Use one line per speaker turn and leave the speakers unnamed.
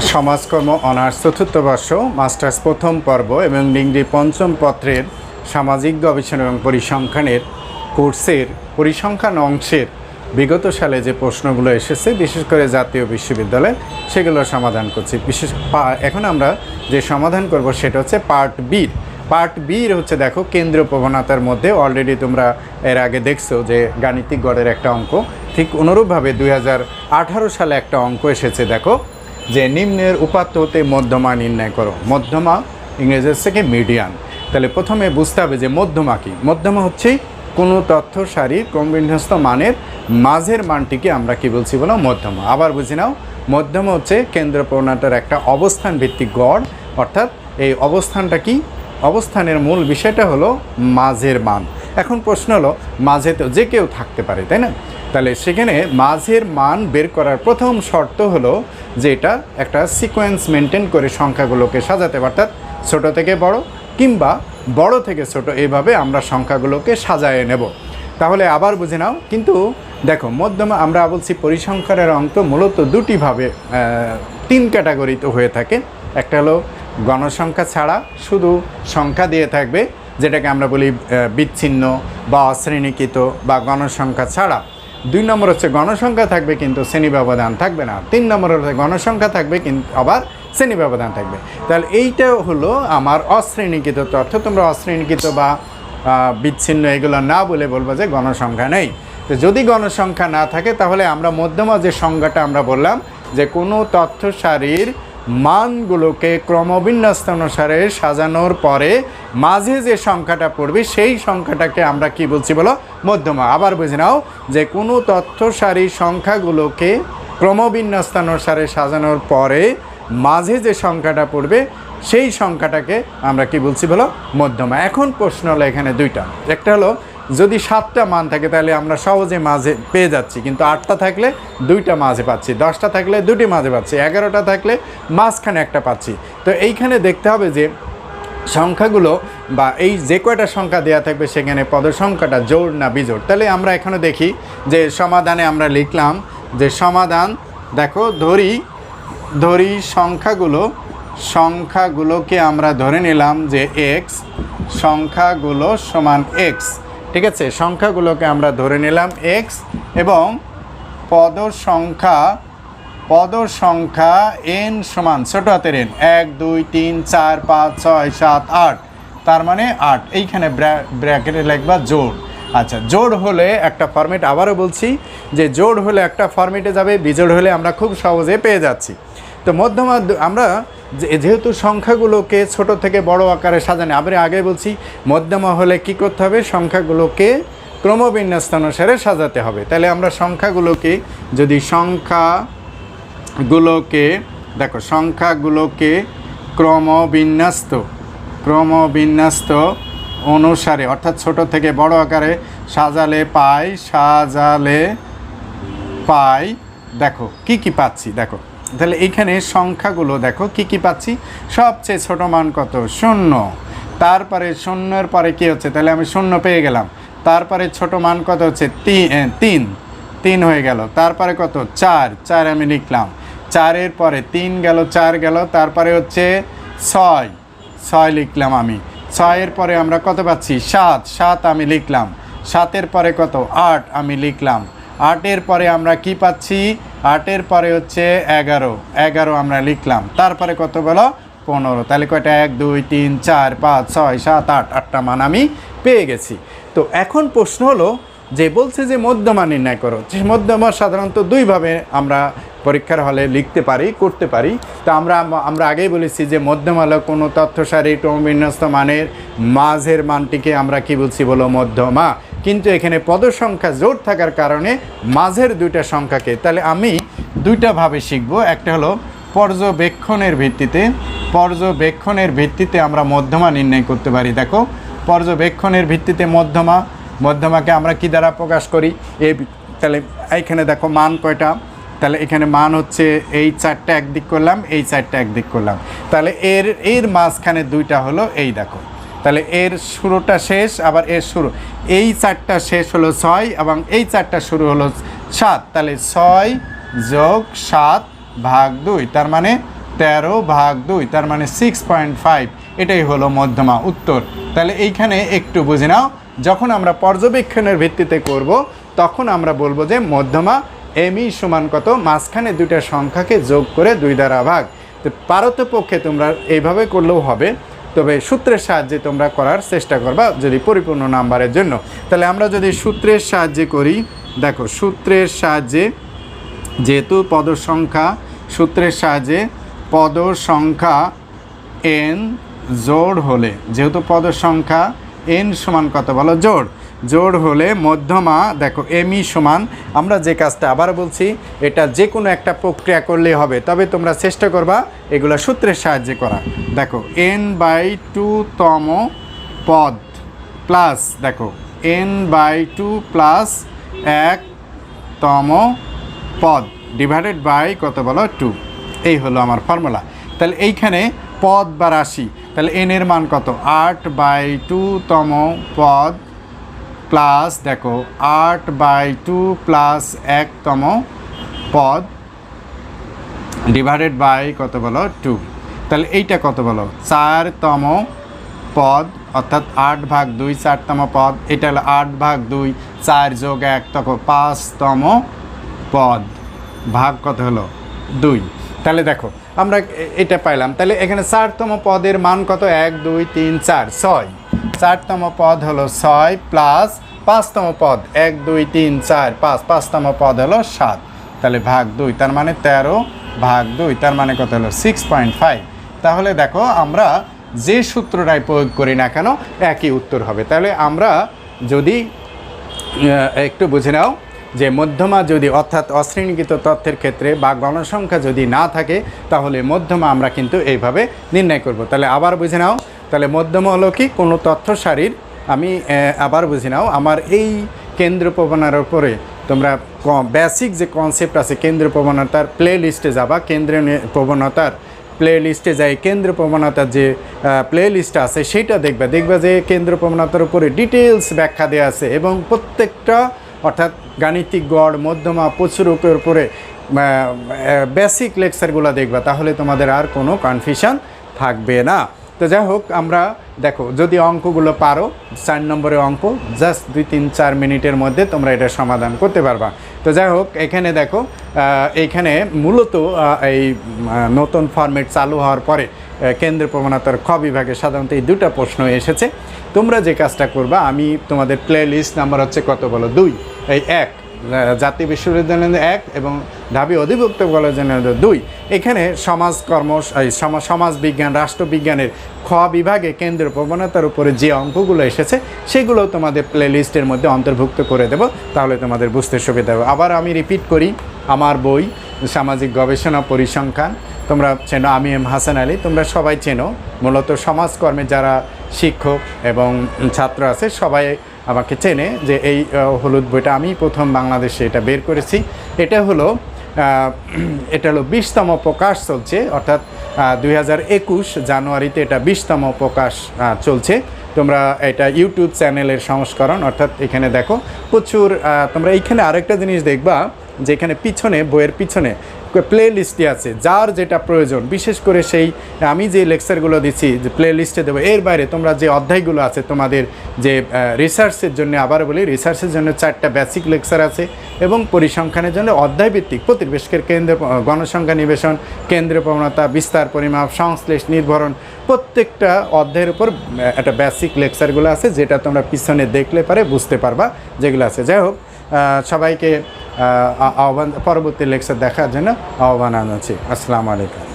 সমাজকর্ম অনার্স চতুর্থ বর্ষ মাস্টার্স প্রথম পর্ব এবং ডিগ্রি পঞ্চম পত্রের সামাজিক গবেষণা এবং পরিসংখ্যানের কোর্সের পরিসংখ্যান অংশের বিগত সালে যে প্রশ্নগুলো এসেছে বিশেষ করে জাতীয় বিশ্ববিদ্যালয় সেগুলো সমাধান করছি। এখন আমরা যে সমাধান করব সেটা হচ্ছে পার্ট বির হচ্ছে দেখো কেন্দ্রীয় প্রবণতার মধ্যে অলরেডি তোমরা এর আগে দেখছো যে গাণিতিক গড়ের একটা অঙ্ক, ঠিক অনুরূপভাবে 2018 সালে একটা অঙ্ক এসেছে দেখো যে নিম্নের উপাত্ত হতে মধ্যমা নির্ণয় করো। মধ্যমা ইংরেজির থেকে মিডিয়ান। তাহলে প্রথমে বুঝতে হবে যে মধ্যমা কি। মধ্যমা হচ্ছে কোনো তথ্য সারির ক্রমবিন্যস্ত মানের মাঝের মানটিকে আমরা কি বলছি বলো মধ্যমা। আবার বুঝে নাও, মধ্যমা হচ্ছে কেন্দ্র প্রবণতার একটা অবস্থান ভিত্তিক গড়, অর্থাৎ এই অবস্থানটা কি, অবস্থানের মূল বিষয়টা হলো মাঝের মান। এখন প্রশ্ন হলো মাঝে তো যে কেউ থাকতে পারে, তাই না? তাহলে সেখানে মাঝের মান বের করার প্রথম শর্ত হলো যে এটা একটা সিকোয়েন্স মেনটেন করে সংখ্যাগুলোকে সাজাতে, অর্থাৎ ছোট থেকে বড় কিংবা বড় থেকে ছোট এইভাবে আমরা সংখ্যাগুলোকে সাজায়ে নেব। তাহলে আবার বুঝে নাও, কিন্তু দেখো মধ্যমা আমরা বলছি পরিসংখ্যানের অঙ্ক মূলত দুটিভাবে তিন ক্যাটাগরিতে হয়ে থাকে। একটা হলো গণসংখ্যা ছাড়া শুধু সংখ্যা দিয়ে থাকবে, যেটাকে আমরা বলি বিচ্ছিন্ন বা অশ্রেণীকৃত বা গণসংখ্যা ছাড়া। 2 নম্বর হচ্ছে গণসংখ্যা থাকবে কিন্তু শ্রেণী ব্যবধান থাকবে না। 3 নম্বর হচ্ছে গণসংখ্যা থাকবে কিন্তু আবার শ্রেণী ব্যবধান থাকবে। তাহলে এইটা হলো আমার অশ্রেণীকৃত তথ্য। তোমরা অশ্রেণীকৃত বা বিচ্ছিন্ন এগুলো না বলে বলবো যে গণসংখ্যা নেই। তো যদি গণসংখ্যা না থাকে তাহলে আমরা মধ্যমা যে সংজ্ঞাটা আমরা বললাম যে কোনো তথ্য সারির মানগুলোকে ক্রমবিন্যস্ত অনুসারে সাজানোর পরে মাঝে যে সংখ্যাটা পড়বে সেই সংখ্যাটাকে আমরা কি বলছি বলো মধ্যমা। আবার বুঝে নাও যে কোনো তথ্য সারির সংখ্যাগুলোকে ক্রমবিন্যস্ত অনুসারে সাজানোর পরে মাঝে যে সংখ্যাটা পড়বে সেই সংখ্যাটাকে আমরা কি বলছি বলো মধ্যমা। এখন প্রশ্ন হলো এখানে দুইটা, একটা হলো যদি 7টা মান থাকে তাহলে আমরা সহজে মাঝে পেয়ে যাচ্ছি, কিন্তু 8টা থাকলে 2টা মাঝে পাচ্ছি, 10টা থাকলে 2টি মাঝে পাচ্ছি, 11টা থাকলে মাঝখানে একটা পাচ্ছি। তো এইখানে দেখতে হবে যে সংখ্যাগুলো বা এই যে কয়টা সংখ্যা দেওয়া থাকবে সেখানে পদ সংখ্যাটা জোড় না বিজোড়। তাহলে আমরা এখানে দেখি যে সমাধানে আমরা লিখলাম যে সমাধান দেখো ধরি সংখ্যাগুলোকে আমরা ধরে নিলাম যে এক্স, সংখ্যাগুলো সমান এক্স, ঠিক আছে? সংখ্যাগুলোকে আমরা ধরে নিলাম এক্স এবং পদ সংখ্যা এন সমান ছোট হাতের এন 1 2 3 4 5 6 7 8, তার মানে 8। এইখানে ব্র্যাকেটে লিখবা জোড়। আচ্ছা, জোড় হলে একটা ফরম্যাট, আবারও বলছি যে জোড় হলে একটা ফরম্যাটে যাবে, বিজোড় হলে আমরা খুব সহজে পেয়ে যাচ্ছি। তো মধ্যমা আমরা যেহেতু সংখ্যাগুলোকে ছোট থেকে বড় আকারে সাজানো, আমরা আগে বলছি মধ্যমা হলে কি করতে হবে, সংখ্যাগুলোকে ক্রমবিন্যস্ত অনুসারে সাজাতে হবে। তাহলে আমরা সংখ্যাগুলোকে যদি সংখ্যাগুলোকে ক্রমবিন্যস্ত অনুসারে অর্থাৎ ছোট থেকে বড় আকারে সাজালে পাই দেখো কি পাচ্ছি। দেখো তাহলে এইখানে সংখ্যাগুলো দেখো কি পাচ্ছি, সবচেয়ে ছোট মান কত 0, তারপরে 0-এর পরে কি হচ্ছে, তাহলে আমি 0 পেয়ে গেলাম। তারপরে ছোট মান কত হচ্ছে 3 হয়ে গেল। তারপরে কত 4 আমি লিখলাম। 4-এর পরে 3 গেল, 4 গেল। তারপরে হচ্ছে 6 লিখলাম আমি। 6-এর পরে আমরা কত পাচ্ছি 7 আমি লিখলাম। 7-এর পরে কত 8 আমি লিখলাম। 8-এর পরে আমরা কি পাচ্ছি, 8-এর পরে হচ্ছে 11 আমরা লিখলাম। তারপরে কত বলো 15। তাহলে কয়টা 1 2 3 4 5 6 7 8, 8টা মান আমি পেয়ে গেছি। তো এখন প্রশ্ন হলো যে বলছে যে মধ্যমা নির্ণয় করো। মধ্যমা সাধারণত দুইভাবে আমরা পরীক্ষার হলে করতে পারি। তো আমরা আগেই বলেছি যে মধ্যমা হলো কোনো তথ্য সারি ক্রমবিন্যস্ত মানের মাঝের মানটিকে আমরা কি বলছি বলো মধ্যমা। কিন্তু এখানে পদ সংখ্যা জোড় থাকার কারণে মাঝের দুইটা সংখ্যাকে, তাহলে আমি দুইটা ভাবে শিখব। একটা হলো পর্যবেক্ষণের ভিত্তিতে আমরা মধ্যমা নির্ণয় করতে পারি। দেখো পর্যবেক্ষণের ভিত্তিতে মধ্যমাকে আমরা কি দ্বারা প্রকাশ করি, তাহলে এইখানে দেখো মান কয়টা, তাহলে এখানে মান হচ্ছে এই 4টা একদিক করলাম, এই 4টা একদিক করলাম। তাহলে এর মাঝখানে দুইটা হলো এই দেখো, তাহলে এর শুরুটা শেষ, আবার এর শুরু, এই 4টা শেষ হলো 6 এবং এই 4টা শুরু হলো 7। তাহলে 6 + 7 / 2, তার মানে 13/2, তার মানে 6.5, এটাই হলো মধ্যমা উত্তর। তাহলে এইখানে একটু বুঝে নাও, যখন আমরা পর্যবেক্ষণের ভিত্তিতে করব তখন আমরা বলবো যে মধ্যমা এমই সমান কত, মাঝখানে দুইটা সংখ্যাকে যোগ করে 2 দ্বারা ভাগ। তো পারতপক্ষে তোমরা এইভাবে করলেও হবে, তবে সূত্রের সাহায্যে তোমরা করার চেষ্টা করবা যদি পরিপূর্ণ নাম্বারের জন্য। তাহলে আমরা যদি সূত্রের সাহায্যে করি, দেখো সূত্রের সাহায্যে যেহেতু সূত্রের সাহায্যে পদ সংখ্যা n জোড় হলে, যেহেতু পদ সংখ্যা n সমান কত বলো, জোড় হলে মধ্যমা দেখো এমই সমান, আমরা যে কাজটা আবার বলছি এটা যে কোনো একটা প্রক্রিয়া করলেই হবে, তবে তোমরা চেষ্টা করবা এগুলো সূত্রের সাহায্যে করা। দেখো n/2 তম পদ প্লাস, দেখো n/2 প্লাস 1 তম পদ ডিভাইডেড বাই কত বলো 2, এই হলো আমার ফর্মুলা। তাহলে এইখানে পদ বা রাশি, তাহলে n এর মান কত, 8/2 তম পদ প্লাস দেখো 8/2 প্লাস 1 তম পদ ডিভাইডেড বাই কত বলো 2। তাহলে এইটা কত বলো 4 তম পদ, অর্থাৎ 8/2 4 তম পদ, এটা হলো 8/2 4 যোগ 1 তখন 5 তম পদ ভাগ কত হলো 2। তাহলে দেখো আমরা এটা পাইলাম। তাহলে এখানে 4 তম পদের মান কত, 1 2 3 4 6, 4 তম পদ হলো 6 প্লাস 5 তম পদ 1 2 3 4 5, 5 তম পদ হলো 7, তাহলে ভাগ 2, তার মানে 13/2, তার মানে কত হলো 6.5। তাহলে দেখো আমরা যে সূত্রটাই প্রয়োগ করি না কেন একই উত্তর হবে। তাহলে আমরা যদি একটু বুঝে নাও যে মধ্যমা যদি, অর্থাৎ অশ্রেণীকৃত তথ্যের ক্ষেত্রে বা গণসংখ্যা যদি না থাকে তাহলে মধ্যমা আমরা কিন্তু এইভাবে নির্ণয় করব। তাহলে আবার বুঝে নাও, তাহলে মধ্যমা হলো কি, কোনো তথ্য সারির, আমি আবার বুঝে নাও, আমার এই কেন্দ্র প্রবণতার উপরে তোমরা বেসিক যে কনসেপ্ট আছে কেন্দ্র প্রবণতার প্লে লিস্টে যাবা, কেন্দ্রীয় প্রবণতার প্লে লিস্টে যাই, কেন্দ্র প্রবণতার যে প্লে লিস্ট আছে সেইটা দেখবা যে কেন্দ্র প্রবণতার উপরে ডিটেলস ব্যাখ্যা দেওয়া আছে এবং প্রত্যেকটা অর্থাৎ গাণিতিক গড় মধ্যমা প্রচুরকের উপরে বেসিক লেকচারগুলো দেখবা, তাহলে তোমাদের আর কোনো কনফিউশন থাকবে না। তো যাই হোক, আমরা দেখো যদি অঙ্কগুলো পারো, 4 নম্বরের অঙ্ক জাস্ট 2-3-4 মিনিটের মধ্যে তোমরা এটা সমাধান করতে পারবা। তো যাই হোক, এখানে দেখো এইখানে মূলত এই নতুন ফরম্যাট চালু হওয়ার পরে কেন্দ্র প্রবণতার খ বিভাগে সাধারণত এই 2টা প্রশ্ন এসেছে। তোমরা যে কাজটা করবা, আমি তোমাদের প্লে লিস্ট নাম্বার হচ্ছে কত বলো 2, এই 1 জাতীয় বিশ্ববিদ্যালয়ের 1 এবং ঢাবি অধিভুক্ত কলেজের 2, এখানে সমাজ বিজ্ঞান রাষ্ট্রবিজ্ঞানের খ বিভাগে কেন্দ্র প্রবণতার উপরে যে অঙ্কগুলো এসেছে সেগুলো তোমাদের প্লে লিস্টের মধ্যে অন্তর্ভুক্ত করে দেব, তাহলে তোমাদের বুঝতে সুবিধা হবে। আবার আমি রিপিট করি, আমার বই সামাজিক গবেষণা পরিসংখ্যান, তোমরা চেনো, আমি এম হাসান আলী, তোমরা সবাই চেনো। মূলত সমাজকর্মে যারা শিক্ষক এবং ছাত্র আছে সবাই আমাকে চেনে যে এই হলুদ বইটা আমি প্রথম বাংলাদেশে এটা বের করেছি। এটা হলো 20তম প্রকাশ চলছে, অর্থাৎ 2021 জানুয়ারিতে এটা 20তম প্রকাশ চলছে। তোমরা এটা ইউটিউব চ্যানেলের সংস্করণ, অর্থাৎ এখানে দেখো প্রচুর, তোমরা এইখানে আরেকটা জিনিস দেখবা যে এখানে পিছনে, বইয়ের পিছনে প্লে লিস্টে আছে যার যেটা প্রয়োজন, বিশেষ করে সেই আমি যে লেকচারগুলো দিচ্ছি যে প্লে লিস্টে দেবো, এর বাইরে তোমরা যে অধ্যায়গুলো আছে তোমাদের যে রিসার্চের জন্য, আবার বলি রিসার্চের জন্য 4টা বেসিক লেকচার আছে এবং পরিসংখ্যানের জন্য অধ্যায়ভিত্তিক প্রতিবেশকের কেন্দ্র, গণসংখ্যা নিবেশন, কেন্দ্রীয় প্রবণতা, বিস্তার পরিমাপ, সংশ্লেষ, নির্ভরণ, প্রত্যেকটা অধ্যায়ের উপর একটা বেসিক লেকচারগুলো আছে যেটা তোমরা পিছনে দেখলে পারে বুঝতে পারবা যেগুলো আছে। যাই হোক, সবাইকে আহ্বান, পরবর্তী লেকচার দেখার জন্য আহ্বান জানাচ্ছি। আসসালামু আলাইকুম।